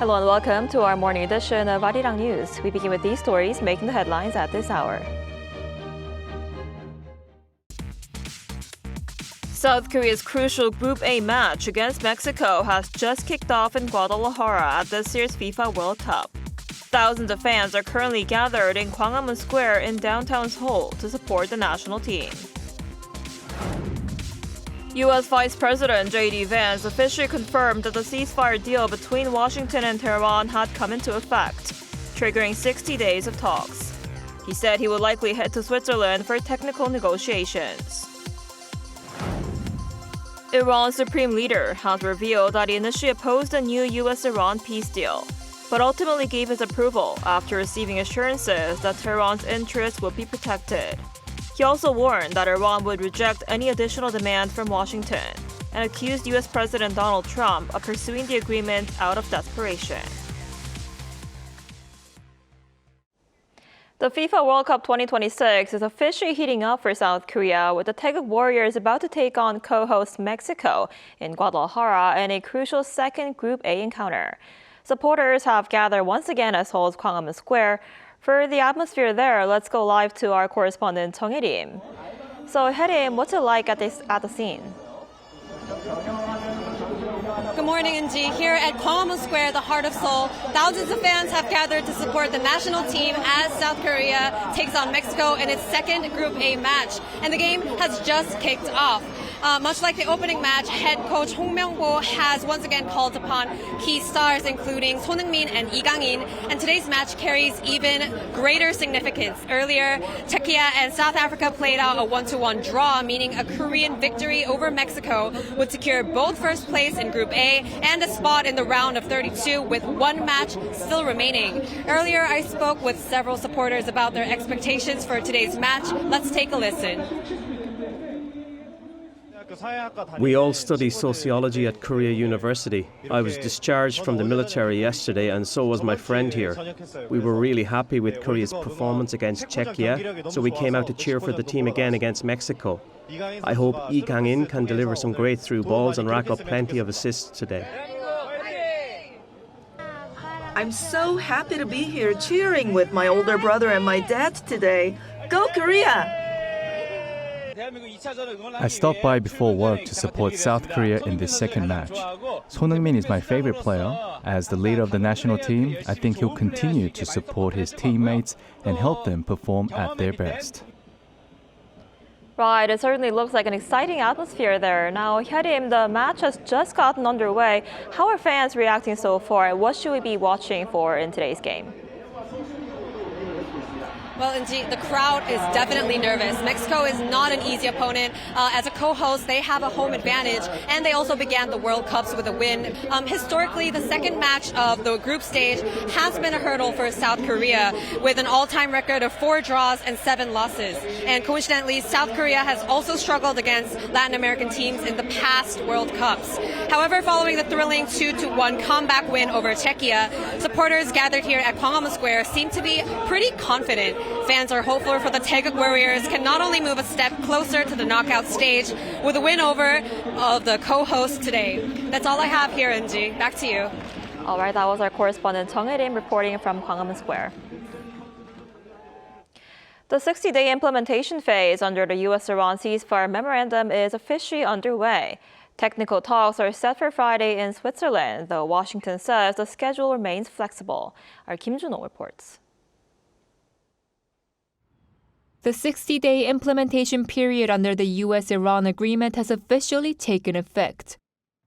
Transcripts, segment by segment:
Hello and welcome to our morning edition of Arirang News. We begin with these stories making the headlines at this hour. South Korea's crucial Group A match against Mexico has just kicked off in Guadalajara at this year's FIFA World Cup. Thousands of fans are currently gathered in Gwanghwamun Square in downtown Seoul to support the national team. U.S. Vice President J.D. Vance officially confirmed that the ceasefire deal between Washington and Tehran had come into effect, triggering 60 days of talks. He said he would likely head to Switzerland for technical negotiations. Iran's supreme leader has revealed that he initially opposed a new U.S. Iran peace deal, but ultimately gave his approval after receiving assurances that Tehran's interests would be protected. He also warned that Iran would reject any additional demand from Washington and accused U.S. President Donald Trump of pursuing the agreement out of desperation. The FIFA World Cup 2026 is officially heating up for South Korea, with the Taeguk Warriors about to take on co-host Mexico in Guadalajara in a crucial second Group A encounter. Supporters have gathered once again at Seoul's Gwanghwamun Square. For the atmosphere there, let's go live to our correspondent Haerim. So Haerim, what's it like at the scene? Good morning, Inji. Here at Gwanghwamun Square, the heart of Seoul, thousands of fans have gathered to support the national team as South Korea takes on Mexico in its second Group A match. And the game has just kicked off. Much like the opening match, head coach Hong Myung-bo has once again called upon key stars, including Son Heung-min and Lee Kang-in, and today's match carries even greater significance. Earlier, Czechia and South Africa played out a 1-1 draw, meaning a Korean victory over Mexico would secure both first place in Group A and a spot in the round of 32, with one match still remaining. Earlier, I spoke with several supporters about their expectations for today's match. Let's take a listen. We all study sociology at Korea University. I was discharged from the military yesterday, and so was my friend here. We were really happy with Korea's performance against Czechia, so we came out to cheer for the team again against Mexico. I hope Lee Kang-in can deliver some great through balls and rack up plenty of assists today. I'm so happy to be here cheering with my older brother and my dad today. Go Korea! I stopped by before work to support South Korea in this second match. Son Heung-min is my favorite player. As the leader of the national team, I think he'll continue to support his teammates and help them perform at their best. Right, it certainly looks like an exciting atmosphere there. Now, Haerim, the match has just gotten underway. How are fans reacting so far, and what should we be watching for in today's game? Well, indeed, the crowd is definitely nervous. Mexico is not an easy opponent. As a co-host, they have a home advantage, and they also began the World Cups with a win. Historically, the second match of the group stage has been a hurdle for South Korea, with an all-time record of 4 draws and 7 losses. And coincidentally, South Korea has also struggled against Latin American teams in the past World Cups. However, following the thrilling 2-1 comeback win over Czechia, supporters gathered here at Gwanghwamun Square seem to be pretty confident. Fans are hopeful for the Taeguk Warriors can not only move a step closer to the knockout stage with a win over of the co-host today. That's all I have here, Inji. Back to you. All right, that was our correspondent Haerim reporting from Gwanghwamun Square. The 60-day implementation phase under the U.S. Iran ceasefire memorandum is officially underway. Technical talks are set for Friday in Switzerland, though Washington says the schedule remains flexible. Our Kim Jun-ho reports. The 60-day implementation period under the U.S. Iran agreement has officially taken effect.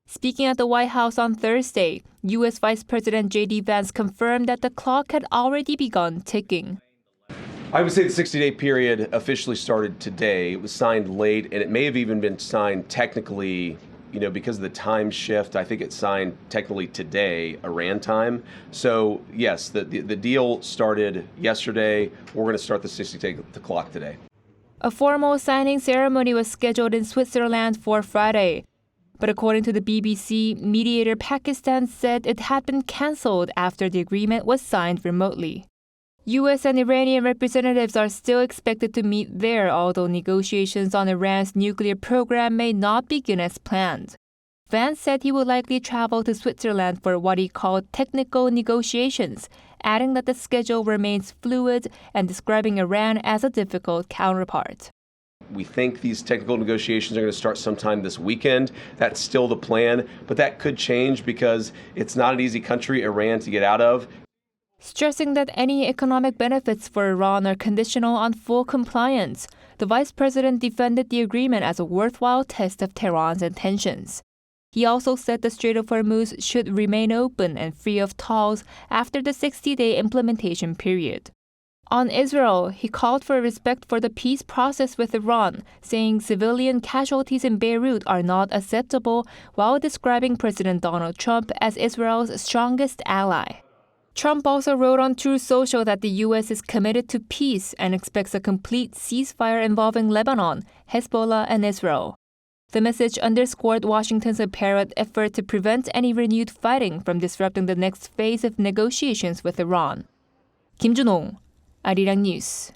Speaking at the White House on Thursday, U.S. Vice President J.D. Vance confirmed that the clock had already begun ticking. I would say the 60-day period officially started today. It was signed late, and it may have even been signed technically, because of the time shift. I think it's signed technically today, Iran time. So yes, the deal started yesterday. We're going to start the 60-day clock today. A formal signing ceremony was scheduled in Switzerland for Friday. But according to the BBC, mediator Pakistan said it had been cancelled after the agreement was signed remotely. U.S. and Iranian representatives are still expected to meet there, although negotiations on Iran's nuclear program may not begin as planned. Vance said he would likely travel to Switzerland for what he called technical negotiations, adding that the schedule remains fluid and describing Iran as a difficult counterpart. We think these technical negotiations are going to start sometime this weekend. That's still the plan, but that could change because it's not an easy country, Iran, to get out of. Stressing that any economic benefits for Iran are conditional on full compliance, the vice president defended the agreement as a worthwhile test of Tehran's intentions. He also said the Strait of Hormuz should remain open and free of tolls after the 60-day implementation period. On Israel, he called for respect for the peace process with Iran, saying civilian casualties in Beirut are not acceptable, while describing President Donald Trump as Israel's strongest ally. Trump also wrote on Truth Social that the U.S. is committed to peace and expects a complete ceasefire involving Lebanon, Hezbollah, and Israel. The message underscored Washington's apparent effort to prevent any renewed fighting from disrupting the next phase of negotiations with Iran. Kim Junong, Arirang News.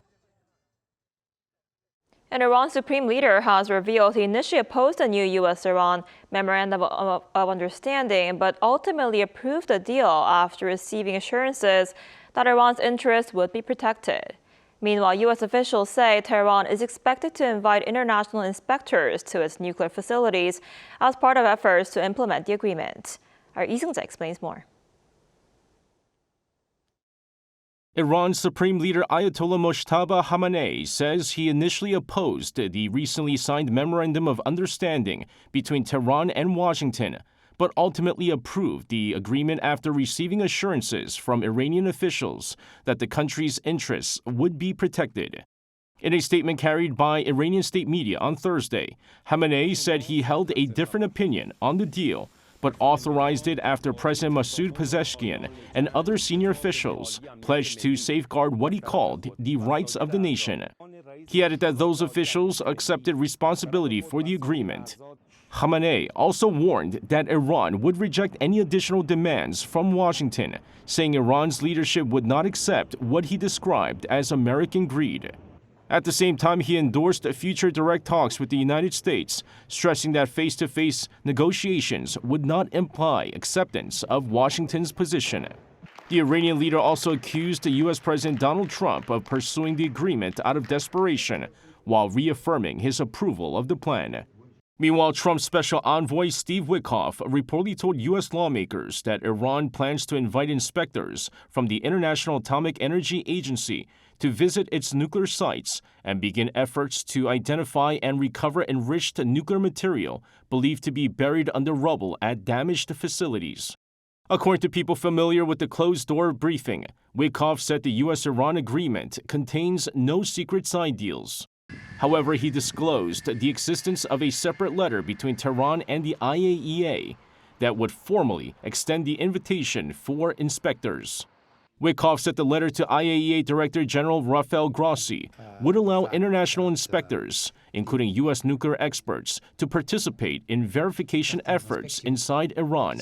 An Iran Supreme Leader has revealed he initially opposed the new U.S. Iran Memorandum of Understanding, but ultimately approved the deal after receiving assurances that Iran's interests would be protected. Meanwhile, U.S. officials say Tehran is expected to invite international inspectors to its nuclear facilities as part of efforts to implement the agreement. Our Lee Seung-jae explains more. Iran's Supreme Leader Ayatollah Mojtaba Khamenei says he initially opposed the recently signed Memorandum of Understanding between Tehran and Washington, but ultimately approved the agreement after receiving assurances from Iranian officials that the country's interests would be protected. In a statement carried by Iranian state media on Thursday, Khamenei said he held a different opinion on the deal, but authorized it after President Masoud Pezeshkian and other senior officials pledged to safeguard what he called the rights of the nation. He added that those officials accepted responsibility for the agreement. Khamenei also warned that Iran would reject any additional demands from Washington, saying Iran's leadership would not accept what he described as American greed. At the same time, he endorsed future direct talks with the United States, stressing that face-to-face negotiations would not imply acceptance of Washington's position. The Iranian leader also accused U.S. President Donald Trump of pursuing the agreement out of desperation, while reaffirming his approval of the plan. Meanwhile, Trump's special envoy Steve Witkoff reportedly told U.S. lawmakers that Iran plans to invite inspectors from the International Atomic Energy Agency to visit its nuclear sites and begin efforts to identify and recover enriched nuclear material believed to be buried under rubble at damaged facilities. According to people familiar with the closed-door briefing, Witkoff said the U.S.-Iran agreement contains no secret side deals. However, he disclosed the existence of a separate letter between Tehran and the IAEA that would formally extend the invitation for inspectors. Witkoff said the letter to IAEA Director General Rafael Grossi would allow international inspectors, including U.S. nuclear experts, to participate in verification efforts inside Iran.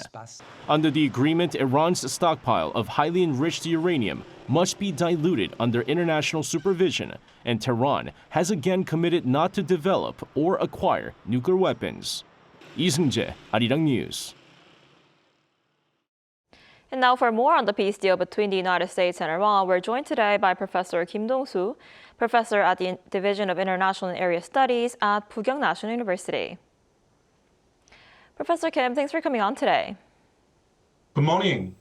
Under the agreement, Iran's stockpile of highly enriched uranium must be diluted under international supervision, and Tehran has again committed not to develop or acquire nuclear weapons. Lee Seung-jae, Arirang News. And now for more on the peace deal between the United States and Iran, we're joined today by Professor Kim Dong-soo, professor at the Division of International and Area Studies at Pugyong National University. Professor Kim, thanks for coming on today. Good morning.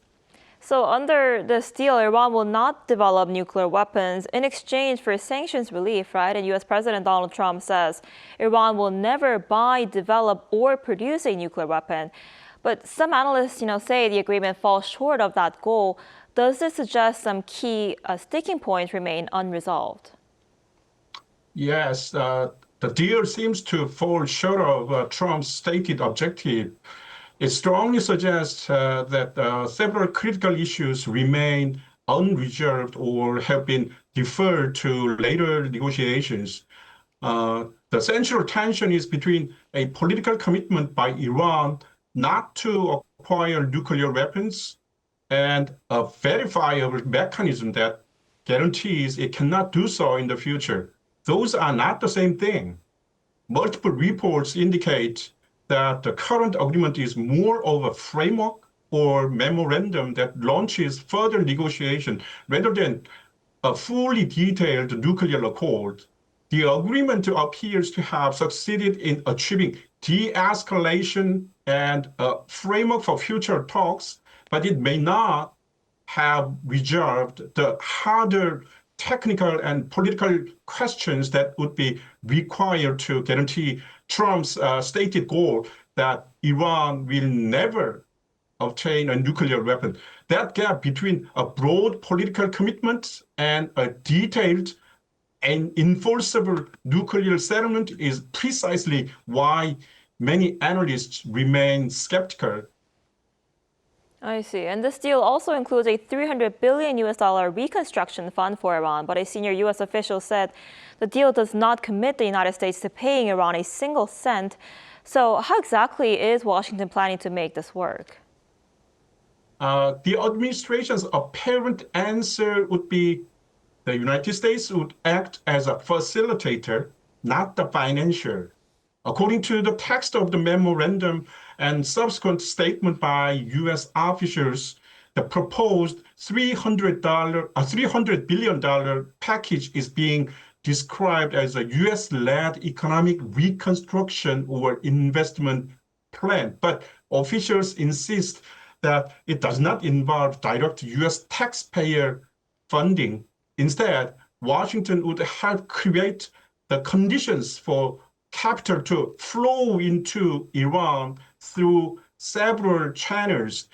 So under this deal, Iran will not develop nuclear weapons in exchange for sanctions relief, right? And U.S. President Donald Trump says Iran will never buy, develop, or produce a nuclear weapon. But some analysts, say the agreement falls short of that goal. Does this suggest some key sticking points remain unresolved? Yes, the deal seems to fall short of Trump's stated objective. It strongly suggests that several critical issues remain unresolved or have been deferred to later negotiations. The central tension is between a political commitment by Iran not to acquire nuclear weapons and a verifiable mechanism that guarantees it cannot do so in the future. Those are not the same thing. Multiple reports indicate that the current agreement is more of a framework or memorandum that launches further negotiation rather than a fully detailed nuclear accord. The agreement appears to have succeeded in achieving de-escalation and a framework for future talks, but it may not have resolved the harder technical and political questions that would be required to guarantee Trump's stated goal that Iran will never obtain a nuclear weapon. That gap between a broad political commitment and a detailed and enforceable nuclear settlement is precisely why many analysts remain skeptical. I see. And this deal also includes a $300 billion reconstruction fund for Iran, but a senior U.S. official said the deal does not commit the United States to paying Iran a single cent. So how exactly is Washington planning to make this work? The administration's apparent answer would be the United States would act as a facilitator, not the financier. According to the text of the memorandum and subsequent statement by U.S. officials, the proposed $300 billion package is being described as a U.S.-led economic reconstruction or investment plan. But officials insist that it does not involve direct U.S. taxpayer funding. Instead, Washington would help create the conditions for capital to flow into Iran through several channels.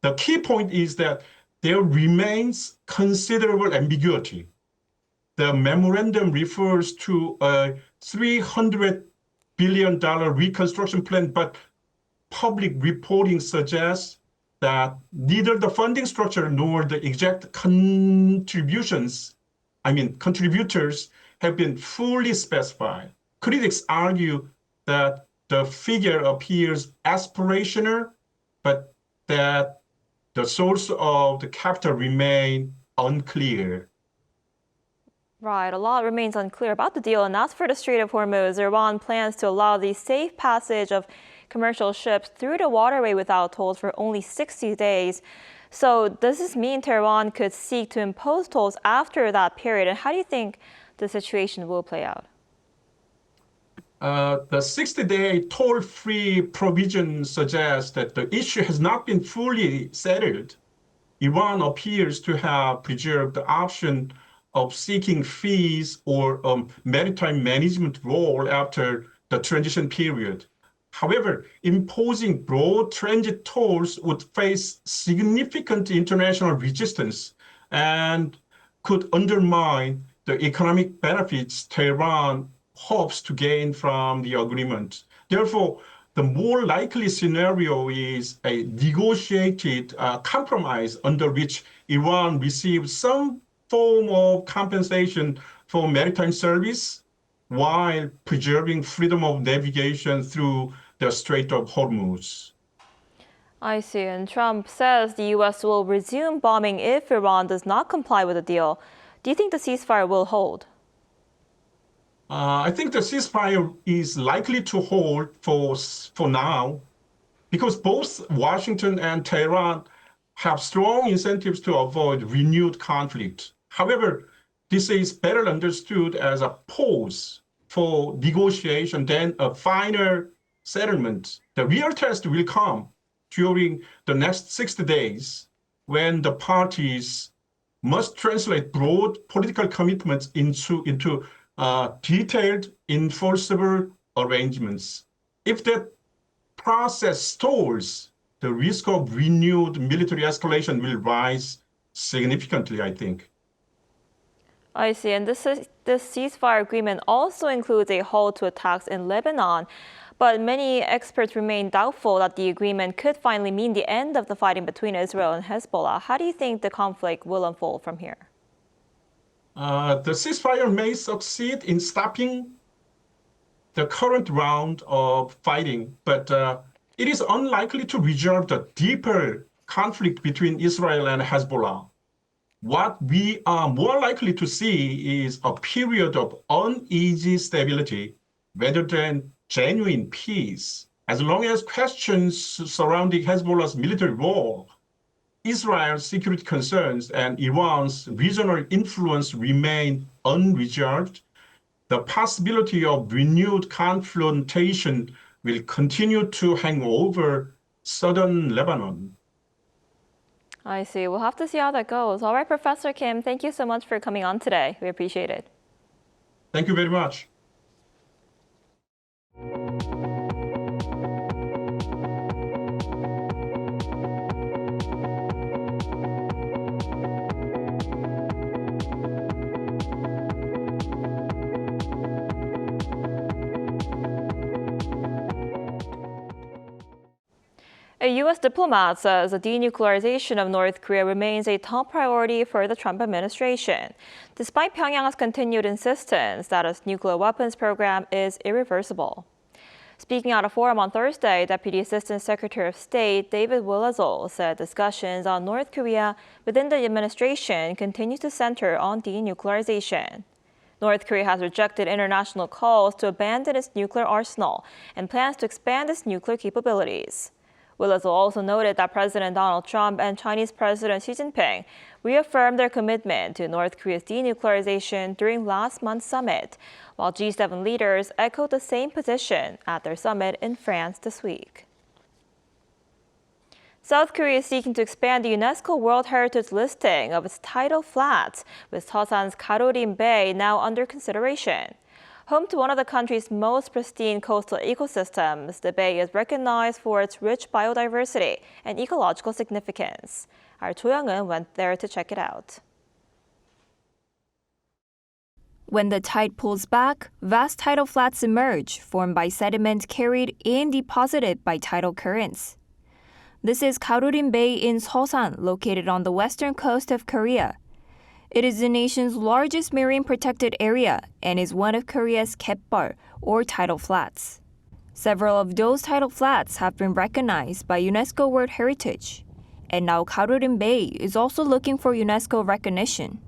The key point is that there remains considerable ambiguity. The memorandum refers to a $300 billion reconstruction plan, but public reporting suggests that neither the funding structure nor the exact contributors have been fully specified. Critics argue that the figure appears aspirational, but that the source of the capital remain unclear. Right, a lot remains unclear about the deal, and as for the Strait of Hormuz, Iran plans to allow the safe passage of commercial ships through the waterway without tolls for only 60 days. So does this mean Tehran could seek to impose tolls after that period? And how do you think the situation will play out? The 60-day toll-free provision suggests that the issue has not been fully settled. Iran appears to have preserved the option of seeking fees or maritime management role after the transition period. However, imposing broad transit tolls would face significant international resistance and could undermine the economic benefits Tehran hopes to gain from the agreement. Therefore, the more likely scenario is a negotiated compromise under which Iran receives some form of compensation for maritime service while preserving freedom of navigation through the Strait of Hormuz. I see. And Trump says the U.S. will resume bombing if Iran does not comply with the deal. Do you think the ceasefire will hold? I think the ceasefire is likely to hold for now because both Washington and Tehran have strong incentives to avoid renewed conflict. However, this is better understood as a pause for negotiation than a final settlement. The real test will come during the next 60 days when the parties must translate broad political commitments into detailed, enforceable arrangements. If that process stalls, the risk of renewed military escalation will rise significantly, I think. I see. And this ceasefire agreement also includes a halt to attacks in Lebanon. But many experts remain doubtful that the agreement could finally mean the end of the fighting between Israel and Hezbollah. How do you think the conflict will unfold from here? The ceasefire may succeed in stopping the current round of fighting, but it is unlikely to resolve the deeper conflict between Israel and Hezbollah. What we are more likely to see is a period of uneasy stability rather than genuine peace. As long as questions surrounding Hezbollah's military war, Israel's security concerns, and Iran's regional influence remain unresolved, the possibility of renewed confrontation will continue to hang over southern Lebanon. I see. We'll have to see how that goes. All right, Professor Kim, thank you so much for coming on today. We appreciate it. Thank you very much. A U.S. diplomat says the denuclearization of North Korea remains a top priority for the Trump administration, despite Pyongyang's continued insistence that its nuclear weapons program is irreversible. Speaking at a forum on Thursday, Deputy Assistant Secretary of State David Willazol said discussions on North Korea within the administration continue to center on denuclearization. North Korea has rejected international calls to abandon its nuclear arsenal and plans to expand its nuclear capabilities. Willazol also noted that President Donald Trump and Chinese President Xi Jinping reaffirmed their commitment to North Korea's denuclearization during last month's summit, while G7 leaders echoed the same position at their summit in France this week. South Korea is seeking to expand the UNESCO World Heritage listing of its tidal flats, with Seosan's Garorim Bay now under consideration. Home to one of the country's most pristine coastal ecosystems, the bay is recognized for its rich biodiversity and ecological significance. Our Cho Young-eun went there to check it out. When the tide pulls back, vast tidal flats emerge, formed by sediment carried and deposited by tidal currents. This is Garorim Bay in Seosan, located on the western coast of Korea. It is the nation's largest marine protected area and is one of Korea's 갯벌, or tidal flats. Several of those tidal flats have been recognized by UNESCO World Heritage. And now Garorim Bay is also looking for UNESCO recognition.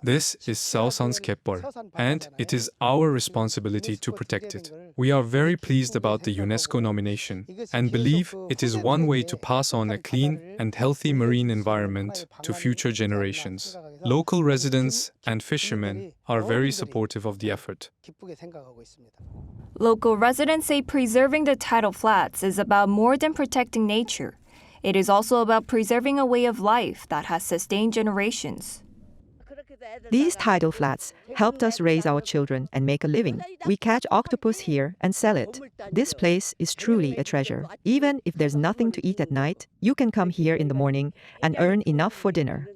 This is Seosan's 갯벌, and it is our responsibility to protect it. We are very pleased about the UNESCO nomination and believe it is one way to pass on a clean and healthy marine environment to future generations. Local residents and fishermen are very supportive of the effort. Local residents say preserving the tidal flats is about more than protecting nature. It is also about preserving a way of life that has sustained generations. These tidal flats helped us raise our children and make a living. We catch octopus here and sell it. This place is truly a treasure. Even if there's nothing to eat at night, you can come here in the morning and earn enough for dinner.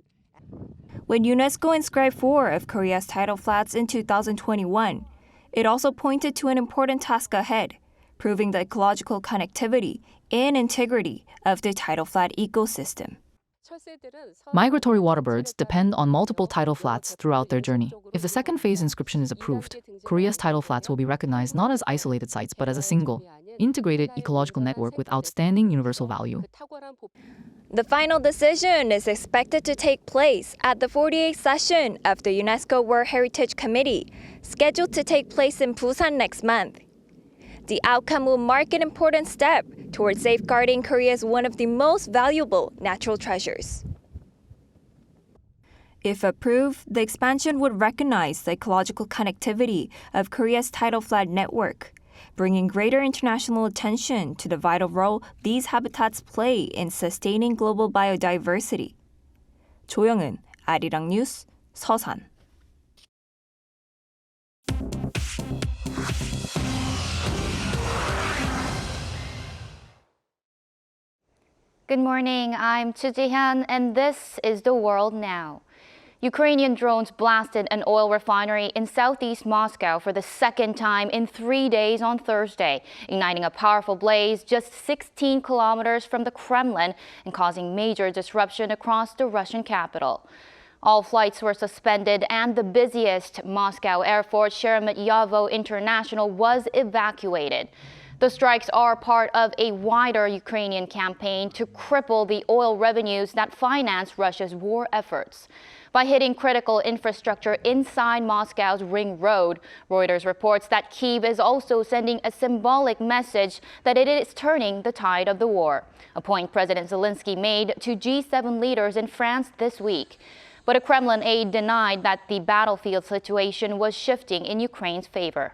When UNESCO inscribed 4 of Korea's tidal flats in 2021, it also pointed to an important task ahead, proving the ecological connectivity and integrity of the tidal flat ecosystem. Migratory waterbirds depend on multiple tidal flats throughout their journey. If the second phase inscription is approved, Korea's tidal flats will be recognized not as isolated sites but as a single, integrated ecological network with outstanding universal value. The final decision is expected to take place at the 48th session of the UNESCO World Heritage Committee, scheduled to take place in Busan next month. The outcome will mark an important step towards safeguarding Korea's one of the most valuable natural treasures. If approved, the expansion would recognize the ecological connectivity of Korea's tidal flat network, bringing greater international attention to the vital role these habitats play in sustaining global biodiversity. Cho Young-eun, Arirang News, Seosan. Good morning, I'm Choo Ji-hyun, and this is The World Now. Ukrainian drones blasted an oil refinery in southeast Moscow for the second time in 3 days on Thursday, igniting a powerful blaze just 16 kilometers from the Kremlin and causing major disruption across the Russian capital. All flights were suspended and the busiest Moscow airport, Sheremetyevo International, was evacuated. The strikes are part of a wider Ukrainian campaign to cripple the oil revenues that finance Russia's war efforts. by hitting critical infrastructure inside Moscow's Ring Road. Reuters reports that Kyiv is also sending a symbolic message that it is turning the tide of the war, a point President Zelensky made to G7 leaders in France this week. But a Kremlin aide denied that the battlefield situation was shifting in Ukraine's favor.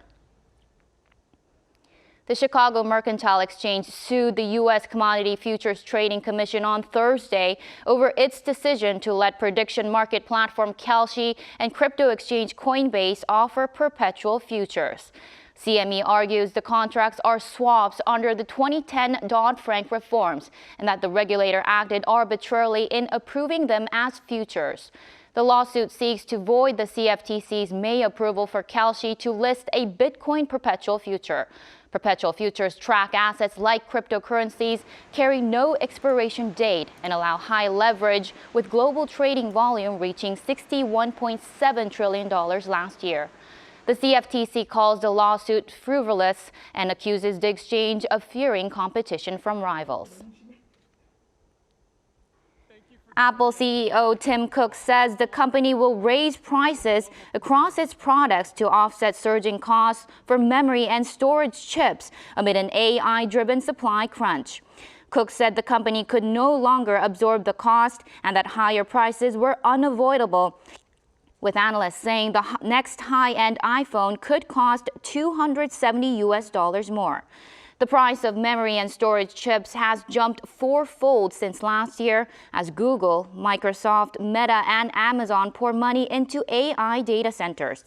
The Chicago Mercantile Exchange sued the U.S. Commodity Futures Trading Commission on Thursday over its decision to let prediction market platform Kalshi and crypto exchange Coinbase offer perpetual futures. CME argues the contracts are swaps under the 2010 Dodd-Frank reforms and that the regulator acted arbitrarily in approving them as futures. The lawsuit seeks to void the CFTC's May approval for Kalshi to list a Bitcoin perpetual future. Perpetual futures track assets like cryptocurrencies, carry no expiration date, and allow high leverage, with global trading volume reaching $61.7 trillion last year. The CFTC calls the lawsuit frivolous and accuses the exchange of fearing competition from rivals. Apple CEO Tim Cook says the company will raise prices across its products to offset surging costs for memory and storage chips amid an AI-driven supply crunch. Cook said the company could no longer absorb the cost and that higher prices were unavoidable, with analysts saying the next high-end iPhone could cost $270 more. The price of memory and storage chips has jumped fourfold since last year as Google, Microsoft, Meta, and Amazon pour money into AI data centers.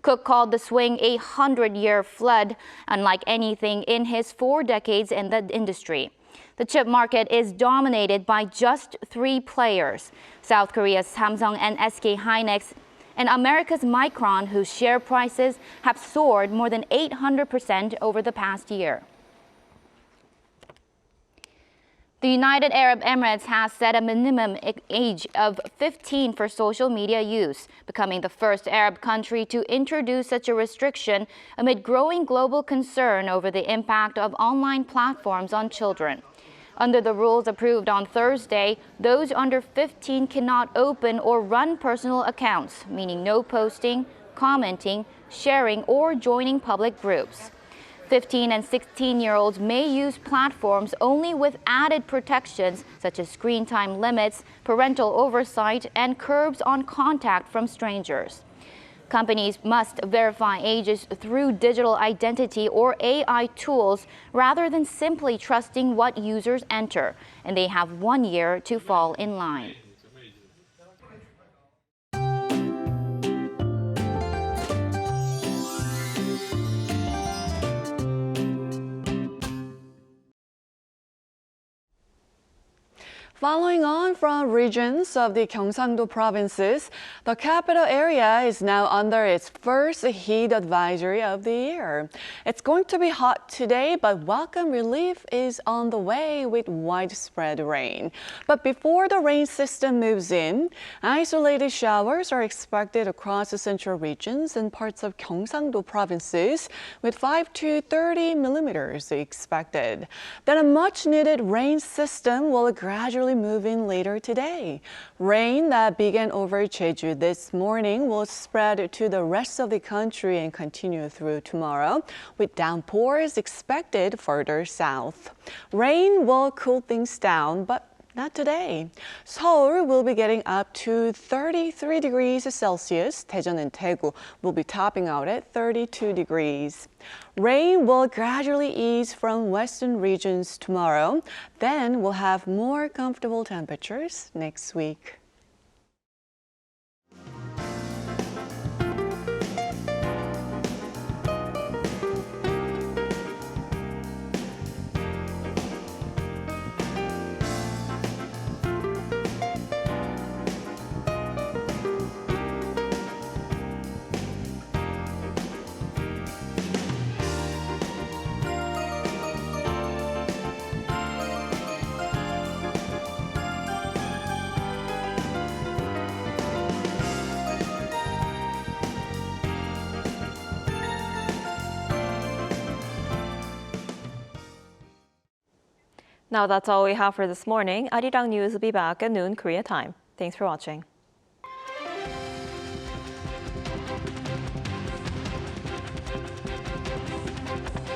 Cook called the swing a 100-year flood, unlike anything in his 4 decades in the industry. The chip market is dominated by just 3 players: South Korea's Samsung and SK Hynix, and America's Micron, whose share prices have soared more than 800% over the past year. The United Arab Emirates has set a minimum age of 15 for social media use, becoming the first Arab country to introduce such a restriction amid growing global concern over the impact of online platforms on children. Under the rules approved on Thursday, those under 15 cannot open or run personal accounts, meaning no posting, commenting, sharing, or joining public groups. 15 and 16-year-olds may use platforms only with added protections such as screen time limits, parental oversight, and curbs on contact from strangers. Companies must verify ages through digital identity or AI tools rather than simply trusting what users enter, and they have 1 year to fall in line. Following on from regions of the Gyeongsang-do provinces, the capital area is now under its first heat advisory of the year. It's going to be hot today, but welcome relief is on the way with widespread rain. But before the rain system moves in, isolated showers are expected across the central regions and parts of Gyeongsang-do provinces, with 5 to 30 millimeters expected. Then a much-needed rain system will gradually move in later today. Rain that began over Jeju this morning will spread to the rest of the country and continue through tomorrow, with downpours expected further south. Rain will cool things down, but not today. Seoul will be getting up to 33 degrees Celsius. Daejeon and Daegu will be topping out at 32 degrees. Rain will gradually ease from western regions tomorrow. Then we'll have more comfortable temperatures next week. Now that's all we have for this morning. Arirang News will be back at noon Korea time. Thanks for watching.